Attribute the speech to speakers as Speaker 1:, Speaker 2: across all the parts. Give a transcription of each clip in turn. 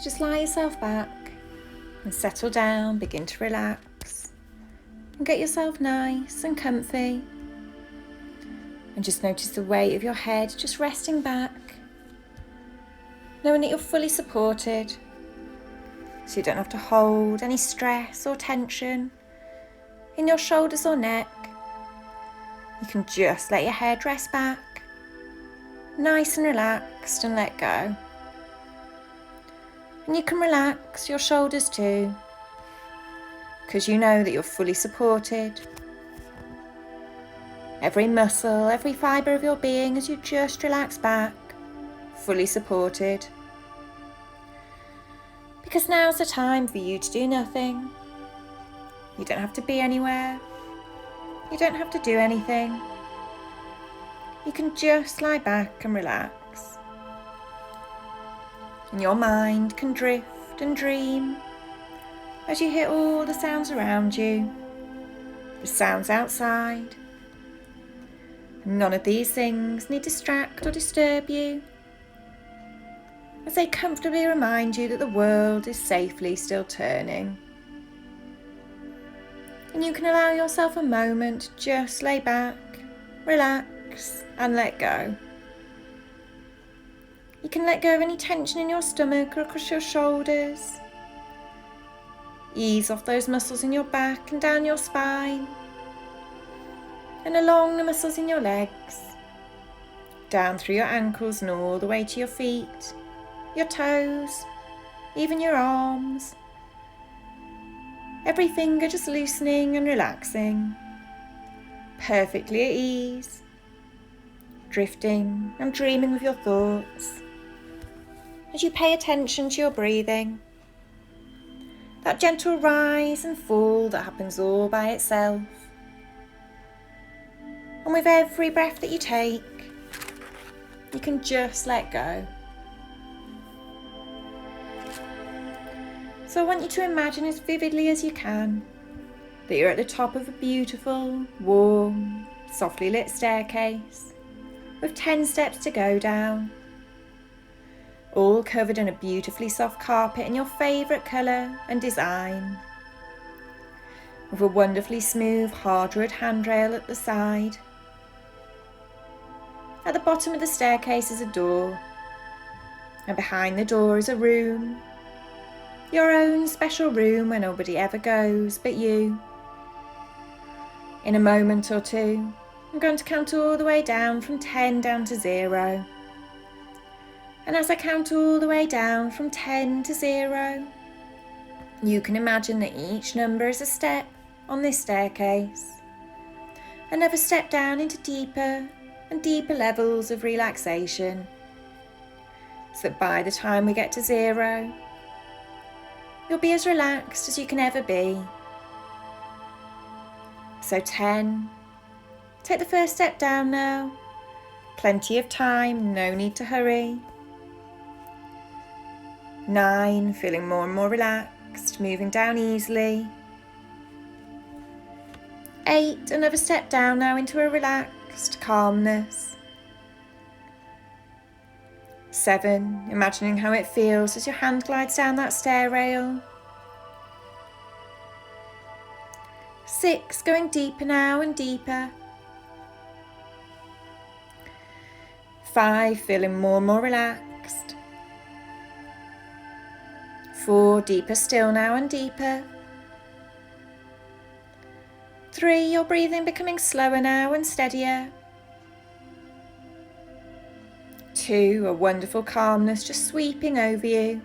Speaker 1: just lie yourself back and settle down, begin to relax and get yourself nice and comfy. And just notice the weight of your head just resting back, knowing that you're fully supported, so you don't have to hold any stress or tension in your shoulders or neck. You can just let your head rest back, nice and relaxed, and let go. And you can relax your shoulders too, because you know that you're fully supported. Every muscle, every fibre of your being as you just relax back, fully supported. Because now's the time for you to do nothing. You don't have to be anywhere. You don't have to do anything. You can just lie back and relax. And your mind can drift and dream as you hear all the sounds around you, the sounds outside. None of these things need distract or disturb you, as they comfortably remind you that the world is safely still turning. And you can allow yourself a moment to just lay back, relax, and let go. You can let go of any tension in your stomach or across your shoulders. Ease off those muscles in your back and down your spine, and along the muscles in your legs, down through your ankles and all the way to your feet, your toes, even your arms. Every finger just loosening and relaxing, perfectly at ease, drifting and dreaming with your thoughts as you pay attention to your breathing. That gentle rise and fall that happens all by itself. And with every breath that you take, you can just let go. So I want you to imagine as vividly as you can that you're at the top of a beautiful, warm, softly lit staircase with 10 steps to go down, all covered in a beautifully soft carpet in your favourite colour and design, with a wonderfully smooth hardwood handrail at the side. At the bottom of the staircase is a door, and behind the door is a room, your own special room where nobody ever goes but you. In a moment or two, I'm going to count all the way down from 10 down to 0. And as I count all the way down from 10 to 0, you can imagine that each number is a step on this staircase, another step down into deeper and deeper levels of relaxation, so that by the time we get to 0, you'll be as relaxed as you can ever be. So 10, take the first step down now. Plenty of time, no need to hurry. 9, feeling more and more relaxed, moving down easily. 8, another step down now into a relaxed calmness. 7, imagining how it feels as your hand glides down that stair rail. 6, going deeper now and deeper. 5, feeling more and more relaxed. 4, deeper still now and deeper. 3, your breathing becoming slower now and steadier. 2, a wonderful calmness just sweeping over you.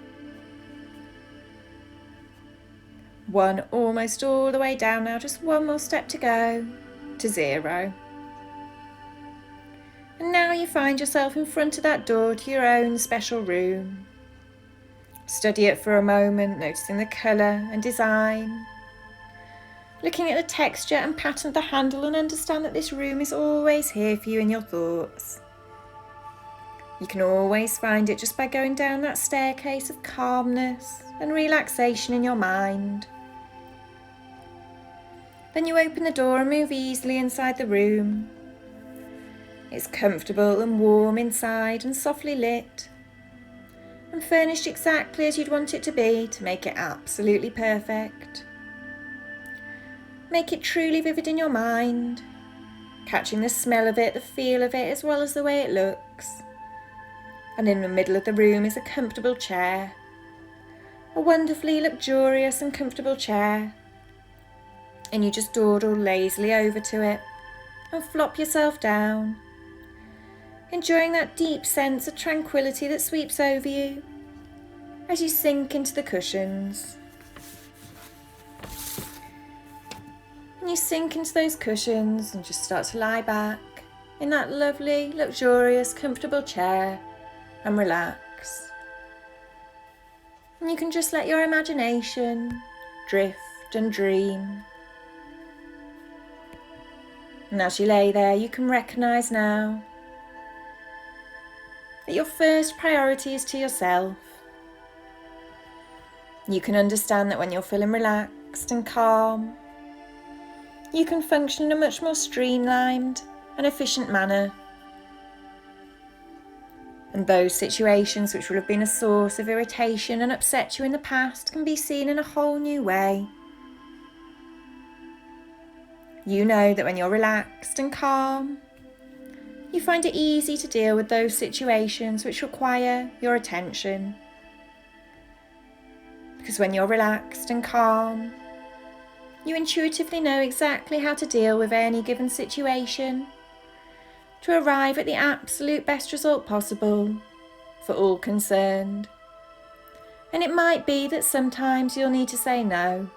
Speaker 1: 1, almost all the way down now, just one more step to go, to 0. And now you find yourself in front of that door to your own special room. Study it for a moment, noticing the colour and design, looking at the texture and pattern of the handle, and understand that this room is always here for you in your thoughts. You can always find it just by going down that staircase of calmness and relaxation in your mind. Then you open the door and move easily inside the room. It's comfortable and warm inside and softly lit. and furnished exactly as you'd want it to be to make it absolutely perfect. Make it truly vivid in your mind, catching the smell of it, the feel of it, as well as the way it looks. And in the middle of the room is a comfortable chair, a wonderfully luxurious and comfortable chair, and you just dawdle lazily over to it and flop yourself down, enjoying that deep sense of tranquility that sweeps over you as you sink into the cushions. And you sink into those cushions and just start to lie back in that lovely, luxurious, comfortable chair and relax. And you can just let your imagination drift and dream. And as you lay there, you can recognise now that your first priority is to yourself. You can understand that when you're feeling relaxed and calm, you can function in a much more streamlined and efficient manner. And those situations which would have been a source of irritation and upset you in the past can be seen in a whole new way. You know that when you're relaxed and calm, you find it easy to deal with those situations which require your attention. Because when you're relaxed and calm, you intuitively know exactly how to deal with any given situation to arrive at the absolute best result possible for all concerned. And it might be that sometimes you'll need to say no.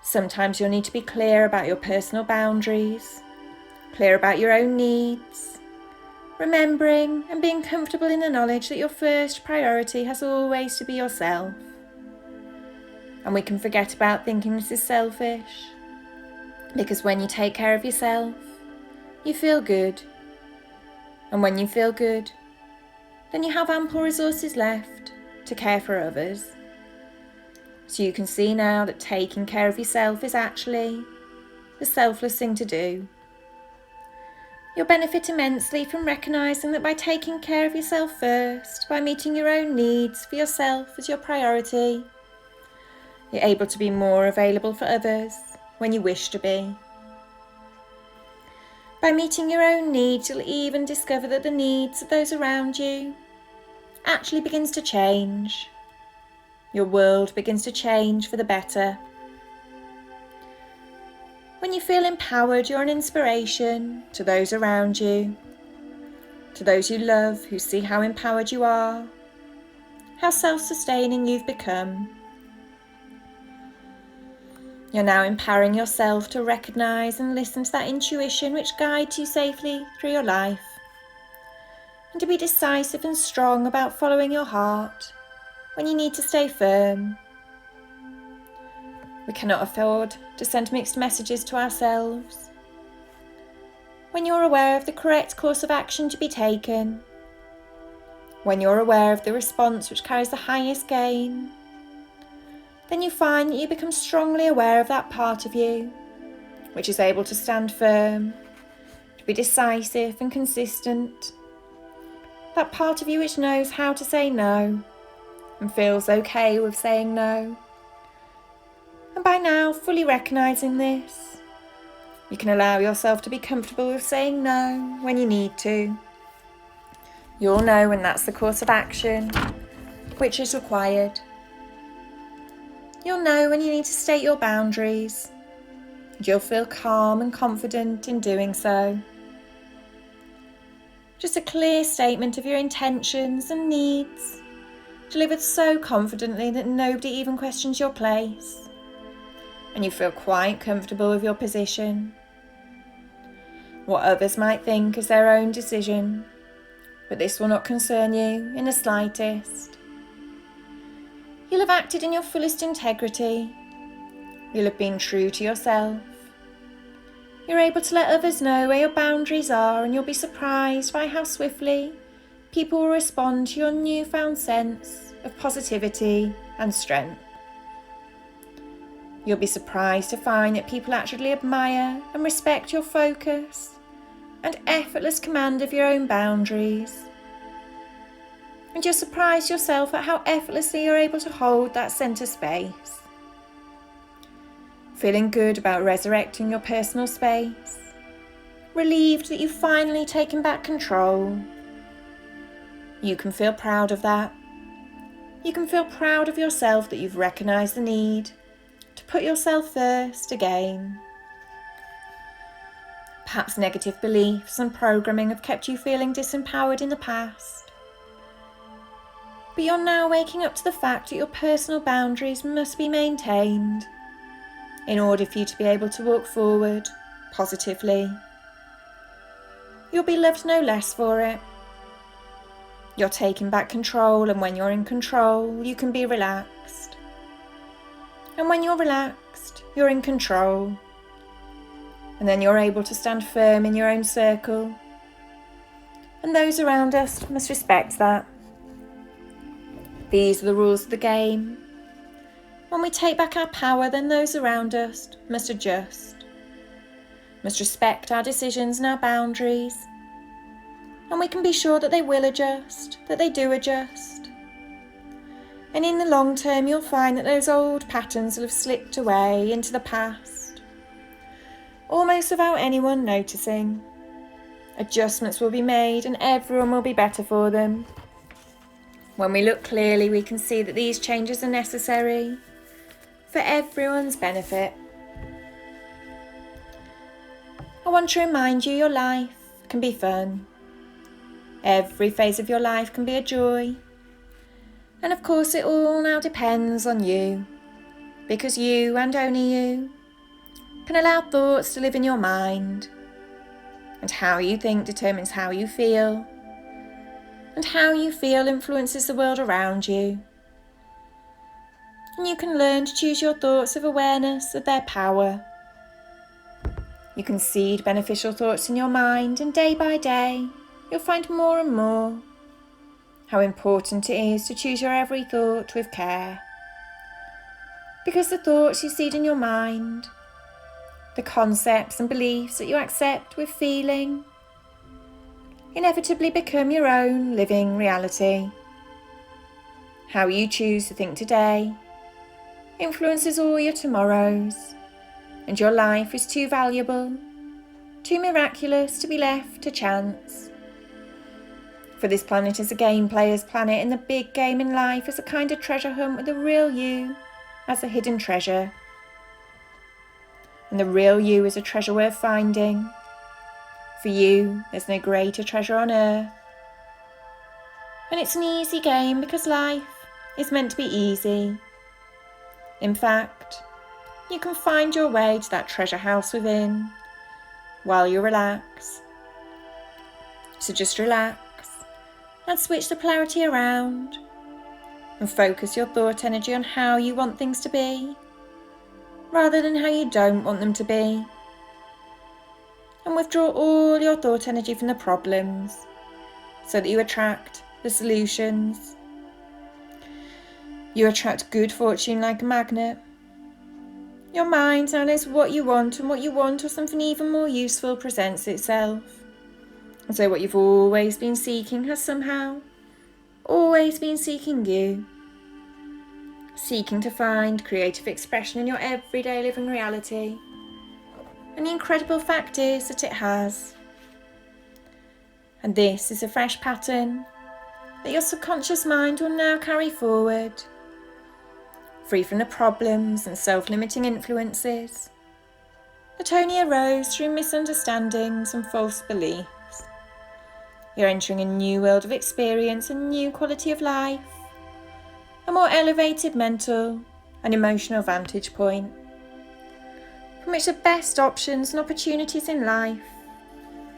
Speaker 1: Sometimes you'll need to be clear about your personal boundaries, clear about your own needs, remembering and being comfortable in the knowledge that your first priority has always to be yourself. And we can forget about thinking this is selfish, because when you take care of yourself, you feel good. And when you feel good, then you have ample resources left to care for others. So you can see now that taking care of yourself is actually the selfless thing to do. You'll benefit immensely from recognising that by taking care of yourself first, by meeting your own needs for yourself as your priority, you're able to be more available for others when you wish to be. By meeting your own needs, you'll even discover that the needs of those around you actually begins to change. Your world begins to change for the better. When you feel empowered, you're an inspiration to those around you, to those you love who see how empowered you are, how self-sustaining you've become. You're now empowering yourself to recognise and listen to that intuition which guides you safely through your life, and to be decisive and strong about following your heart when you need to stay firm. We cannot afford to send mixed messages to ourselves. When you're aware of the correct course of action to be taken, when you're aware of the response which carries the highest gain, then you find that you become strongly aware of that part of you which is able to stand firm, to be decisive and consistent, that part of you which knows how to say no and feels okay with saying no. And by now, fully recognising this, you can allow yourself to be comfortable with saying no when you need to. You'll know when that's the course of action which is required. You'll know when you need to state your boundaries, and you'll feel calm and confident in doing so. Just a clear statement of your intentions and needs, delivered so confidently that nobody even questions your place, and you feel quite comfortable with your position. What others might think is their own decision, but this will not concern you in the slightest. You'll have acted in your fullest integrity. You'll have been true to yourself. You're able to let others know where your boundaries are, and you'll be surprised by how swiftly people will respond to your newfound sense of positivity and strength. You'll be surprised to find that people actually admire and respect your focus and effortless command of your own boundaries. And you'll surprise yourself at how effortlessly you're able to hold that centre space. Feeling good about resurrecting your personal space. Relieved that you've finally taken back control. You can feel proud of that. You can feel proud of yourself that you've recognised the need to put yourself first again. Perhaps negative beliefs and programming have kept you feeling disempowered in the past. But you're now waking up to the fact that your personal boundaries must be maintained in order for you to be able to walk forward positively. You'll be loved no less for it. You're taking back control, and when you're in control, you can be relaxed. And when you're relaxed, you're in control. And then you're able to stand firm in your own circle. And those around us must respect that. These are the rules of the game. When we take back our power, then those around us must adjust, must respect our decisions and our boundaries. And we can be sure that they will adjust, that they do adjust. And in the long term, you'll find that those old patterns will have slipped away into the past, almost without anyone noticing. Adjustments will be made and everyone will be better for them. When we look clearly, we can see that these changes are necessary for everyone's benefit. I want to remind you your life can be fun. Every phase of your life can be a joy. And of course it all now depends on you, because you and only you can allow thoughts to live in your mind. And how you think determines how you feel. And how you feel influences the world around you. And you can learn to choose your thoughts with awareness of their power. You can seed beneficial thoughts in your mind, and day by day, you'll find more and more how important it is to choose your every thought with care. Because the thoughts you seed in your mind, the concepts and beliefs that you accept with feeling, inevitably become your own living reality. How you choose to think today influences all your tomorrows, and your life is too valuable, too miraculous to be left to chance. For this planet is a game player's planet, and the big game in life is a kind of treasure hunt with the real you as a hidden treasure. And the real you is a treasure worth finding. For you, there's no greater treasure on earth. And it's an easy game because life is meant to be easy. In fact, you can find your way to that treasure house within while you relax. So just relax and switch the polarity around and focus your thought energy on how you want things to be rather than how you don't want them to be. And withdraw all your thought energy from the problems so that you attract the solutions. You attract good fortune like a magnet. Your mind now knows what you want, and what you want or something even more useful presents itself. And so what you've always been seeking has somehow always been seeking you. Seeking to find creative expression in your everyday living reality. And the incredible fact is that it has. And this is a fresh pattern that your subconscious mind will now carry forward, free from the problems and self-limiting influences that only arose through misunderstandings and false beliefs. You're entering a new world of experience, a new quality of life, a more elevated mental and emotional vantage point, from which the best options and opportunities in life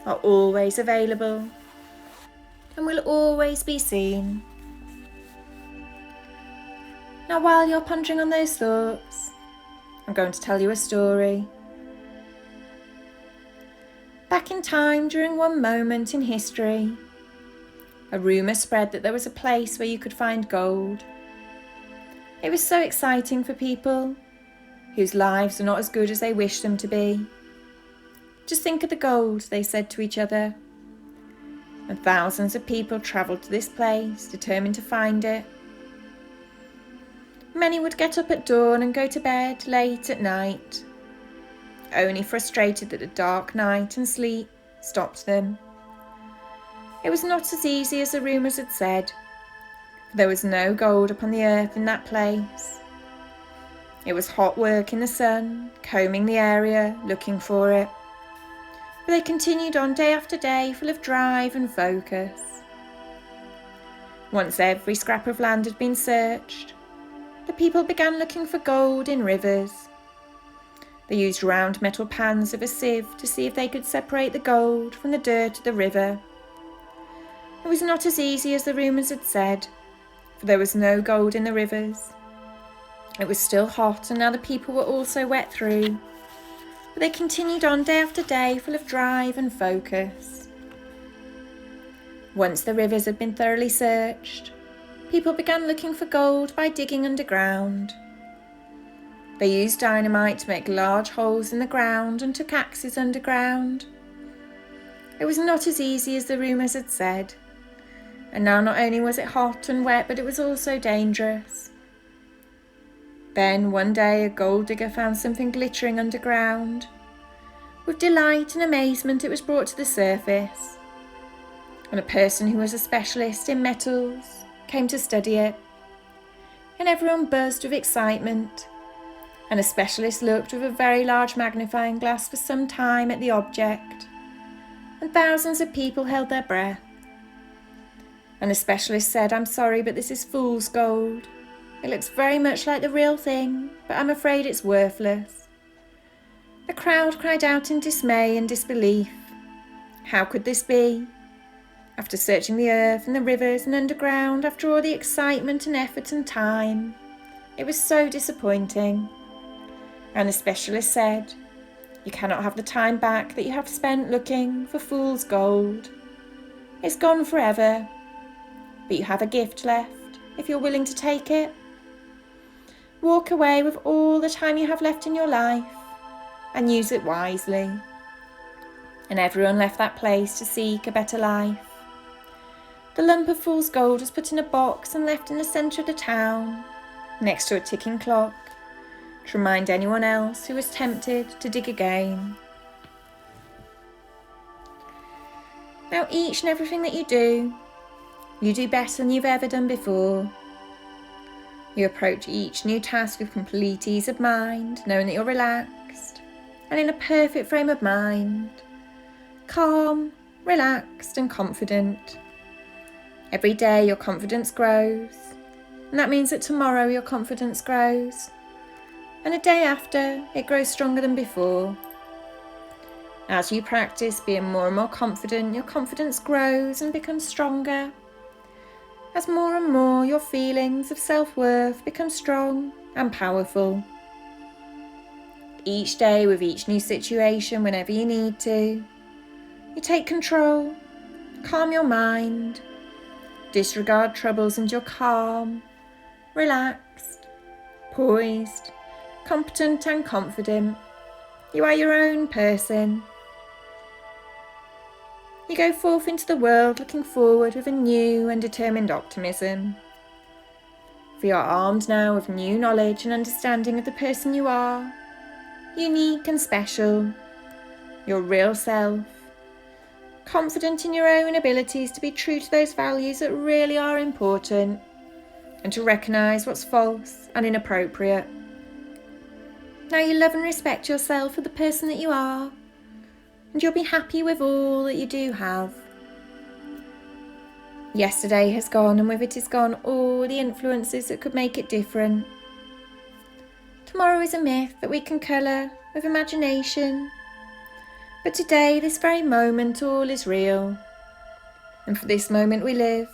Speaker 1: are always available and will always be seen. Now, while you're pondering on those thoughts, I'm going to tell you a story. Back in time, during one moment in history, a rumour spread that there was a place where you could find gold. It was so exciting for people whose lives were not as good as they wished them to be. Just think of the gold, they said to each other. and thousands of people travelled to this place, determined to find it. Many would get up at dawn and go to bed late at night, only frustrated that a dark night and sleep stopped them. It was not as easy as the rumours had said, for there was no gold upon the earth in that place. It was hot work in the sun, combing the area, looking for it. But they continued on day after day, full of drive and focus. Once every scrap of land had been searched, the people began looking for gold in rivers. They used round metal pans of a sieve to see if they could separate the gold from the dirt of the river. It was not as easy as the rumours had said, for there was no gold in the rivers. It was still hot, and now the people were also wet through. But they continued on day after day, full of drive and focus. Once the rivers had been thoroughly searched, people began looking for gold by digging underground. They used dynamite to make large holes in the ground and took axes underground. It was not as easy as the rumours had said, and now not only was it hot and wet, but it was also dangerous. Then one day a gold digger found something glittering underground. With delight and amazement it was brought to the surface, and a person who was a specialist in metals came to study it, and everyone buzzed with excitement, and a specialist looked with a very large magnifying glass for some time at the object, and thousands of people held their breath. And the specialist said, "I'm sorry, but this is fool's gold. It looks very much like the real thing, but I'm afraid it's worthless." The crowd cried out in dismay and disbelief. How could this be? After searching the earth and the rivers and underground, after all the excitement and effort and time, it was so disappointing. And the specialist said, "You cannot have the time back that you have spent looking for fool's gold. It's gone forever, but you have a gift left if you're willing to take it. Walk away with all the time you have left in your life and use it wisely." And everyone left that place to seek a better life. The lump of fool's gold was put in a box and left in the centre of the town, next to a ticking clock, to remind anyone else who was tempted to dig again. Now each and everything that you do better than you've ever done before. You approach each new task with complete ease of mind, knowing that you're relaxed and in a perfect frame of mind, calm, relaxed and confident. Every day your confidence grows, and that means that tomorrow your confidence grows, and the day after it grows stronger than before. As you practice being more and more confident, your confidence grows and becomes stronger. As more and more your feelings of self-worth become strong and powerful. Each day with each new situation, whenever you need to, you take control, calm your mind, disregard troubles, and you're calm, relaxed, poised, competent and confident. You are your own person. You go forth into the world looking forward with a new and determined optimism. For you are armed now with new knowledge and understanding of the person you are, unique and special, your real self, confident in your own abilities to be true to those values that really are important, and to recognise what's false and inappropriate. Now you love and respect yourself for the person that you are, and you'll be happy with all that you do have. Yesterday has gone, and with it is gone all the influences that could make it different. Tomorrow is a myth that we can colour with imagination. But today, this very moment, all is real. And for this moment we live.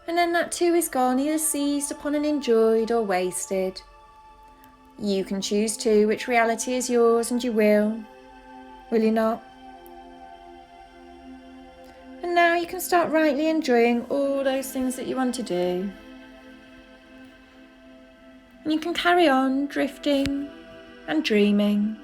Speaker 1: And then that too is gone, either seized upon and enjoyed or wasted. You can choose too which reality is yours, and you will. Will you not? And now you can start rightly enjoying all those things that you want to do. And you can carry on drifting and dreaming.